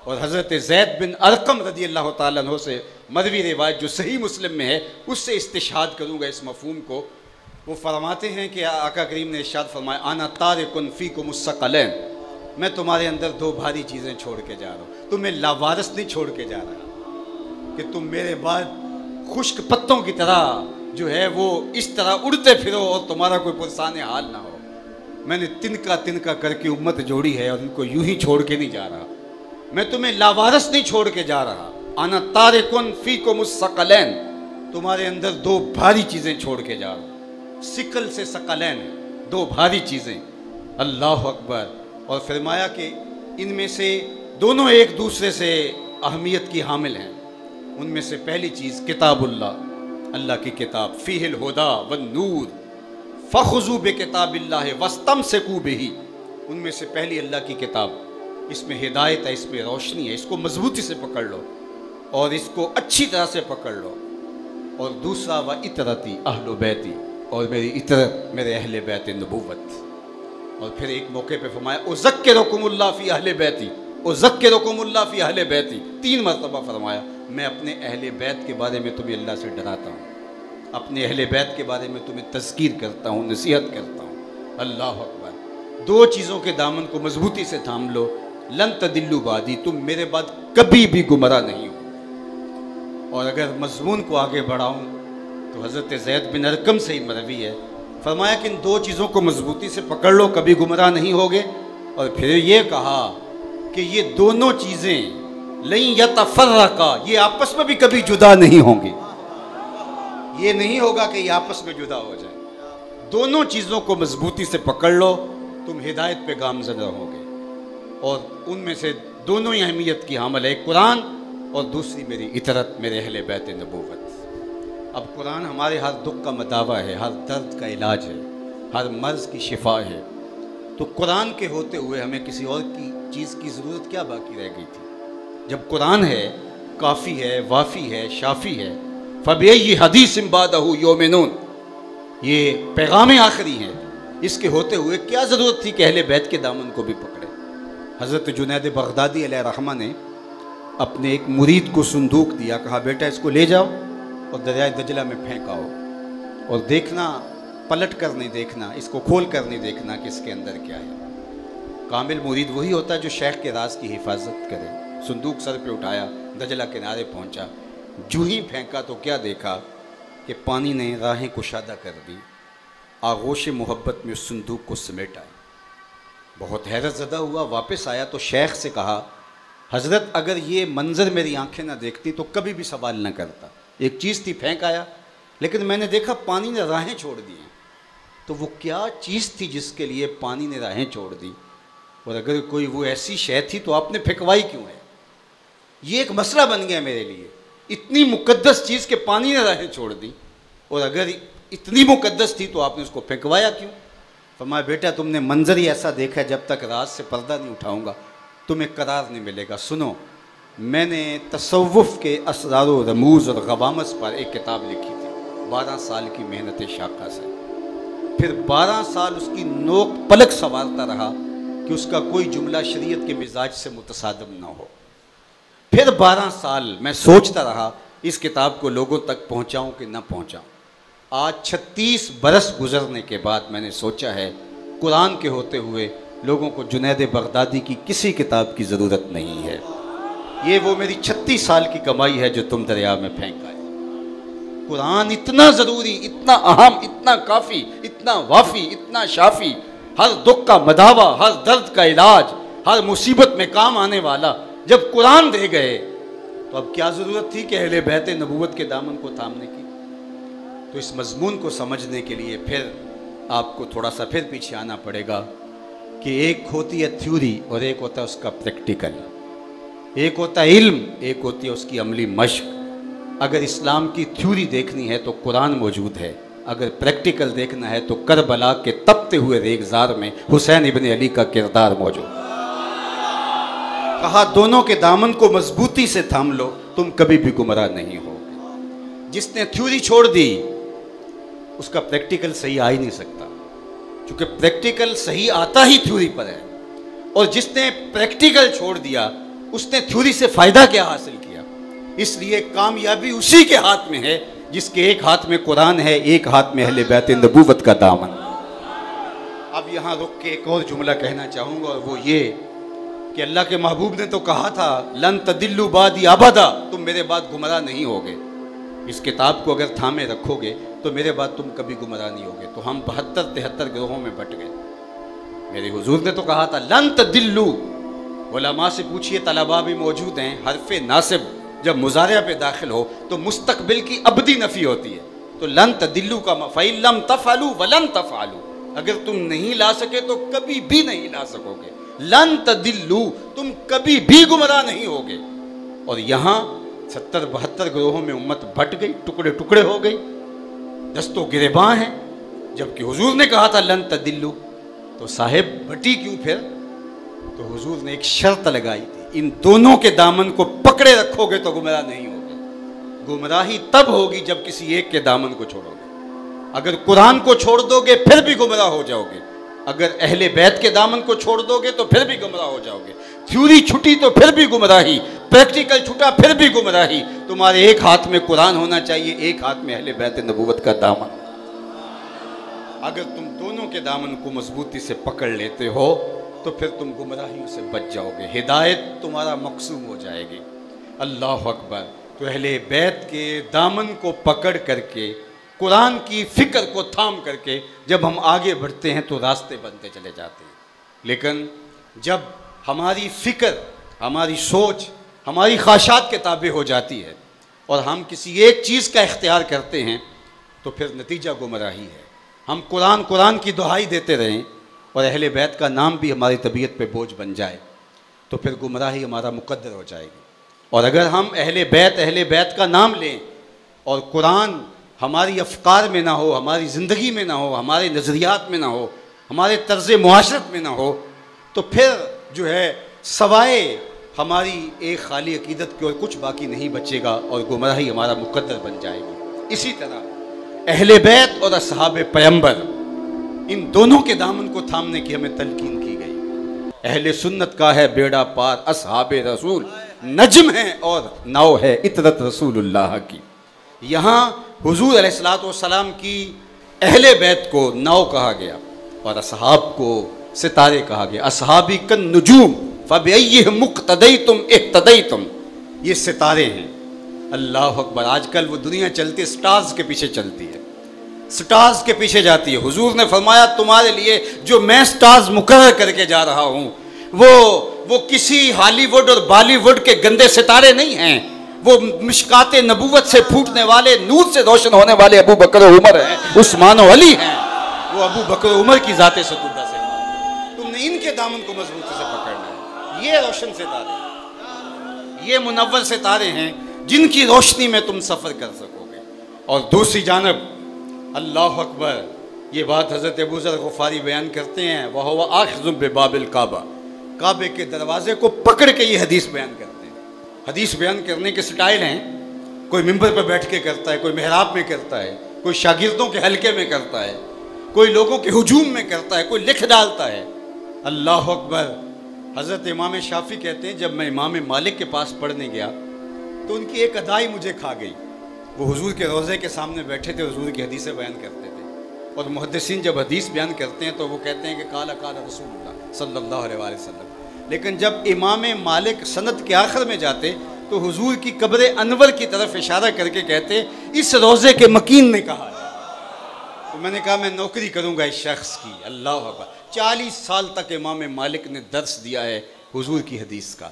और हज़रत ज़ैद बिन अरकम रज़ी अल्लाह ताला अन्हु से मरवी रिवायत जो सही मुस्लिम में है उससे इस्तिशाद करूँगा इस मफ़हूम को। वो फरमाते हैं कि आका करीम ने इरशाद फरमाया, आना तारिकुन फ़ीकुम मुस्तक़लैन, मैं तुम्हारे अंदर दो भारी चीज़ें छोड़ के जा रहा हूँ। तुम्हें लावारिस नहीं छोड़ के जा रहा कि तुम मेरे बाद खुश्क पत्तों की तरह जो है वो इस तरह उड़ते फिरो और तुम्हारा कोई पुरसान हाल ना हो। मैंने तिनका तिनका करके उम्मत जोड़ी है और इनको यूं ही छोड़ के नहीं जा रहा। मैं तुम्हें लावारिस नहीं छोड़ के जा रहा। आना तारिकुन फ़ीकुम मुस्तक़लैन, तुम्हारे अंदर दो भारी चीज़ें छोड़ के जा रहा हूँ। सिकल से सकलैन, दो भारी चीज़ें। अल्लाह अकबर। और फरमाया कि इनमें से दोनों एक दूसरे से अहमियत की हामिल हैं। उनमें से पहली चीज़ किताबुल्लाह, अल्लाह की किताब, फ़ीहिल हुदा वन नूर फ़ख़ुज़ू बिकिताबिल्लाह वस्तमसिकू बिही। उनमें से पहली अल्लाह की किताब, इसमें हिदायत है, इसमें रोशनी है, इसको मजबूती से पकड़ लो और इसको अच्छी तरह से पकड़ लो। और दूसरा व इतरती अहलो बैती, और मेरी इतरत मेरे अहले बैत नबूवत। और फिर एक मौके पे फरमाया उज़क्किरुकुमुल्लाह फ़ी अहले बैती, उज़क्किरुकुमुल्लाह फ़ी अहले बैती, 3 मरतबा फरमाया मैं अपने अहले बैत के बारे में तुम्हें अल्लाह से डराता हूँ, अपने अहले बैत के बारे में तुम्हें तज़कीर करता हूँ, नसीहत करता हूँ। अल्लाह अकबर। 2 चीज़ों के दामन को मजबूती से थाम लो। लन तदिल्लु बादी, तुम मेरे बाद कभी भी गुमराह नहीं हो। और अगर मज़मून को आगे बढ़ाऊँ तो हज़रत ज़ैद बिन अरकम से ही मरवी है, फरमाया कि इन 2 चीज़ों को मजबूती से पकड़ लो, कभी गुमराह नहीं होगे। और फिर ये कहा कि ये दोनों चीज़ें लई यतफ़र्रक़ा, ये आपस में भी कभी जुदा नहीं होंगी। ये नहीं होगा कि ये आपस में जुदा हो जाए। दोनों चीज़ों को मजबूती से पकड़ लो, तुम हिदायत पे गामज़न रहोगे। और उनमें से दोनों ही अहमियत की हामिल है, एक कुरान और दूसरी मेरी इतरत, मेरे अहले बैत नबूवत। अब कुरान हमारे हर दुख का मदावा है, हर दर्द का इलाज है, हर मर्ज़ की शिफा है। तो कुरान के होते हुए हमें किसी और की चीज़ की ज़रूरत क्या बाकी रह गई थी? जब कुरान है, काफ़ी है, वाफ़ी है, शाफ़ी है। फ़बिअय्यि हदीसिन बादहु युमिनून, ये पैगाम आखिरी है, इसके होते हुए क्या ज़रूरत थी कि अहले बैत के दामन को भी पकड़े। हज़रत जुनैद बगदादी अलैहि रहमा ने अपने एक मुरीद को संदूक दिया, कहा बेटा इसको ले जाओ और दरियाए दजला में फेंक आओ और देखना, पलट कर नहीं देखना, इसको खोल कर नहीं देखना कि इसके अंदर क्या है। कामिल मुरीद वही होता है जो शेख के राज की हिफाजत करे। संदूक सर पे उठाया, दजला किनारे पहुंचा, जूं ही फेंका तो क्या देखा कि पानी ने राहें कुशादा कर दी, आगोश मोहब्बत में उस संदूक को समेटा। बहुत हैरत ज़दा हुआ, वापस आया तो शेख से कहा हज़रत अगर ये मंज़र मेरी आंखें ना देखती तो कभी भी सवाल न करता। एक चीज़ थी, फेंक आया, लेकिन मैंने देखा पानी ने राहें छोड़ दी। तो वो क्या चीज़ थी जिसके लिए पानी ने राहें छोड़ दी? और अगर कोई वो ऐसी शय थी तो आपने फेंकवाई क्यों है? ये एक मसला बन गया मेरे लिए। इतनी मुकद्दस चीज़ के पानी ने राहें छोड़ दी, और अगर इतनी मुकद्दस थी तो आपने उसको फेंकवाया क्यों? फरमाया बेटा तुमने मंजर ही ऐसा देखा है, जब तक रात से पर्दा नहीं उठाऊंगा तुम्हें करार नहीं मिलेगा। सुनो, मैंने तसव्वुफ़ के असरार व रमूज़ और गवामस पर एक किताब लिखी थी, 12 साल की मेहनत शाखा से। फिर 12 साल उसकी नोक पलक संवारता रहा कि उसका कोई जुमला शरीयत के मिजाज से मुतसादिम ना हो। फिर 12 साल मैं सोचता रहा इस किताब को लोगों तक पहुंचाऊं कि ना पहुंचाऊं। आज 36 बरस गुजरने के बाद मैंने सोचा है कुरान के होते हुए लोगों को जुनैद बगदादी की किसी किताब की ज़रूरत नहीं है। ये वो मेरी 36 साल की कमाई है जो तुम दरिया में फेंक आए। कुरान इतना ज़रूरी, इतना अहम, इतना काफ़ी, इतना वाफ़ी, इतना शाफ़ी, हर दुख का मदावा, हर दर्द का इलाज, हर मुसीबत में काम आने वाला जब कुरान दे गए तो अब क्या ज़रूरत थी कि अहले बैत नबूवत के दामन को थामने की? तो इस मज़मून को समझने के लिए फिर आपको थोड़ा सा फिर पीछे आना पड़ेगा कि एक होती है थ्योरी और एक होता है उसका प्रैक्टिकल। एक होता है इल्म, एक होती है उसकी अमली मश्क। अगर इस्लाम की थ्योरी देखनी है तो कुरान मौजूद है, अगर प्रैक्टिकल देखना है तो करबला के तपते हुए रेगजार में हुसैन इब्न अली का किरदार मौजूद। कहा दोनों के दामन को मजबूती से थाम लो, तुम कभी भी गुमराह नहीं होगे। जिसने थ्योरी छोड़ दी उसका प्रैक्टिकल सही आ ही नहीं सकता, क्योंकि प्रैक्टिकल सही आता ही थ्योरी पर है। और जिसने प्रैक्टिकल छोड़ दिया उसने थ्योरी से फ़ायदा क्या हासिल किया? इसलिए कामयाबी उसी के हाथ में है जिसके एक हाथ में कुरान है, एक हाथ में अहले बैत नबूवत का दामन। अब यहाँ रुक के एक और जुमला कहना चाहूँगा, और वो ये कि अल्लाह के महबूब ने तो कहा था लन तदिल्लु बादी अबदा, तुम मेरे बाद गुमराह नहीं होगे। इस किताब को अगर थामे रखोगे तो मेरे बाद तुम कभी गुमराह नहीं होगे। तो हम 72-73 ग्रोहों में बट गए। मेरे हुजूर ने तो कहा था लन तदिल्लु। उलमा से पूछिए, तलबा भी मौजूद हैं, हरफ नासिब जब मुजारिया पे दाखिल हो तो मुस्तकबिल की अबदी नफ़ी होती है। तो लन तदिल्लु का फ़इल्लम तफ़अलू वलन तफ़अलू, अगर तुम नहीं ला सके तो कभी भी नहीं ला सकोगे। लन तदिल्लु, तुम कभी भी गुमराह नहीं होगे। और यहाँ 70-72 ग्रोहों में उम्मत बट गई, टुकड़े टुकड़े हो गई, दस्तों गिरेबां हैं। जबकि हुजूर ने कहा था लन तदिल्लु, तो साहिब बटी क्यों फिर? तो हुजूर ने एक शर्त लगाई थी, इन दोनों के दामन को पकड़े रखोगे तो गुमराह नहीं होगे। गुमराही तब होगी जब किसी एक के दामन को छोड़ोगे। अगर कुरान को छोड़ दोगे फिर भी गुमराह हो जाओगे, अगर अहले बैत के दामन को छोड़ दोगे तो फिर भी गुमराह हो जाओगे। थ्योरी छुटी तो फिर भी गुमराही, प्रैक्टिकल छुटा फिर भी गुमराही। तुम्हारे एक हाथ में कुरान होना चाहिए, एक हाथ में अहले बैत नबूवत का दामन। अगर तुम दोनों के दामन को मजबूती से पकड़ लेते हो तो फिर तुम गुमराहियों से बच जाओगे, हिदायत तुम्हारा मकसूम हो जाएगी। अल्लाह अकबर। तो अहले बैत के दामन को पकड़ करके, कुरान की फ़िक्र को थाम करके जब हम आगे बढ़ते हैं तो रास्ते बनते चले जाते हैं। लेकिन जब हमारी फ़िक्र, हमारी सोच, हमारी ख्वाहिशात के ताबे हो जाती है और हम किसी एक चीज़ का इख्तियार करते हैं तो फिर नतीजा गुमराही है। हम कुरान की दुहाई देते रहें और अहले बैत का नाम भी हमारी तबीयत पे बोझ बन जाए तो फिर गुमराही हमारा मुकद्दर हो जाएगी। और अगर हम अहले बैत का नाम लें और कुरान हमारी अफ़कार में ना हो, हमारी ज़िंदगी में ना हो, हमारे नज़रियात में ना हो, हमारे तर्ज़ मुआशरत में ना हो, तो फिर जो है सवाए हमारी एक खाली अकीदत की और कुछ बाकी नहीं बचेगा और गुमराही हमारा मुकद्दर बन जाएगी। इसी तरह अहले बैत और असहाब पैगंबर, इन दोनों के दामन को थामने की हमें तलकीन की गई। अहले सुन्नत का है बेड़ा पार, असहाब रसूल नज्म है और नाव है इतरत रसूलुल्लाह की। यहाँ हुजूर अलैहिस्सलाम की अहले बैत को नाव कहा गया और असहाब को सितारे कहा गया। असहाबी कन नुजूम फबिअय्यिहिम मुक़्तदैतुम इह्तदैतुम, ये सितारे हैं। अल्लाह अकबर। आजकल वो दुनिया चलती स्टार्स के पीछे चलती है, स्टार्स के पीछे जाती है। हुजूर ने फरमाया तुम्हारे लिए जो मैं स्टार्स मुकर्रर करके जा रहा हूँ वो किसी हॉलीवुड और बॉलीवुड के गंदे सितारे नहीं हैं, वो मिशकाते नबूवत से फूटने वाले, नूर से रोशन होने वाले अबू बकर उमर हैं, उस्मान और अली हैं। वो अबू बकर उमर की ज़ाते सतुल्लाह से तुमने इनके दामन को मजबूती से पकड़ना है। ये रोशन सितारे, ये मुनव्वर सितारे हैं जिनकी रोशनी में तुम सफ़र कर सकोगे। और दूसरी जानब अल्लाह अकबर, ये बात हज़रत अबू ज़र ग़फ़ारी बयान करते हैं, वह हुवा आख़िज़ुम बिबाबिल काबा, काबे के दरवाजे को पकड़ के ये हदीस बयान करते हैं। हदीस बयान करने के स्टाइल हैं, कोई मिंबर पर बैठ के करता है, कोई मेहराब में करता है, कोई शागिर्दों के हलके में करता है, कोई लोगों के हुजूम में करता है, कोई लिख डालता है। अल्लाह अकबर। हज़रत इमाम शाफ़ी कहते हैं जब मैं इमाम मालिक के पास पढ़ने गया तो उनकी एक अदाई मुझे खा गई। वो हुजूर के रोज़े के सामने बैठे थे, हुजूर की हदीसें बयान करते थे और मुहद्दिसीन जब हदीस बयान करते हैं तो वो कहते हैं कि काला काला रसूलुल्लाह सल्लल्लाहु अलैहि वसल्लम। लेकिन जब इमाम मालिक सनद के आखिर में जाते तो हुजूर की कब्र अनवर की तरफ इशारा करके कहते इस रोज़े के मकीन ने कहा है। तो मैंने कहा मैं नौकरी करूँगा इस शख्स की। अल्लाह अकबर। 40 साल तक इमाम मालिक ने दर्स दिया है हुजूर की हदीस का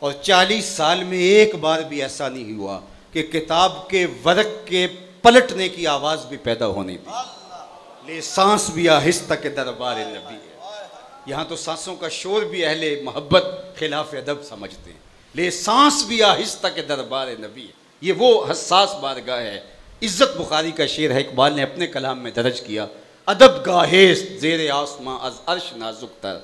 और 40 साल में एक बार भी ऐसा नहीं हुआ कि किताब के वर्क के पलटने की आवाज़ भी पैदा होने दी। ले सांस भी आहिस्ता के दरबार नबी है। यहाँ तो सांसों का शोर भी अहले मोहब्बत खिलाफ अदब समझते हैं। ले सांस भी आहिस्ता के दरबार नबी है। ये वो हसास बारगाह है। इज़्ज़त बुखारी का शेर है, इकबाल ने अपने कलाम में दर्ज किया, अदब गाहेस ज़ेरे आसमां अज़ अर्श नाजुक तर,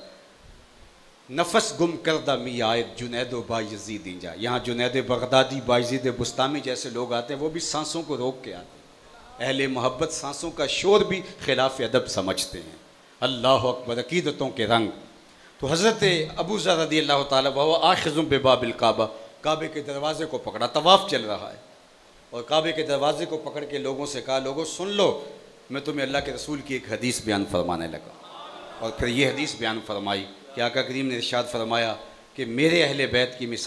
नफस गुम करदा मी आयत जुनैदो बायज़ीद इंजा। यहाँ जुनैद बगदादी, बायज़ीद बुस्तामी जैसे लोग आते हैं, वो भी सांसों को रोक के आते हैं। अहले मोहब्बत सांसों का शोर भी खिलाफ अदब समझते हैं। अल्लाह अकबर। अकीदतों के रंग। तो हज़रत अबू ज़र रज़ी अल्लाह ताला वह आखिज़ुम बिबाबिल काबा, काबे के दरवाज़े को पकड़ा, तवाफ़ चल रहा है, और काबे के दरवाज़े को पकड़ के लोगों से कहा, लोगों सुन लो, मैं तुम्हें अल्लाह के रसूल की एक हदीस बयान फरमाने लगा। और फिर ये हदीस बयान फरमाई कि आका करीम ने इरशाद फरमाया कि मेरे अहले बैत की मिसाल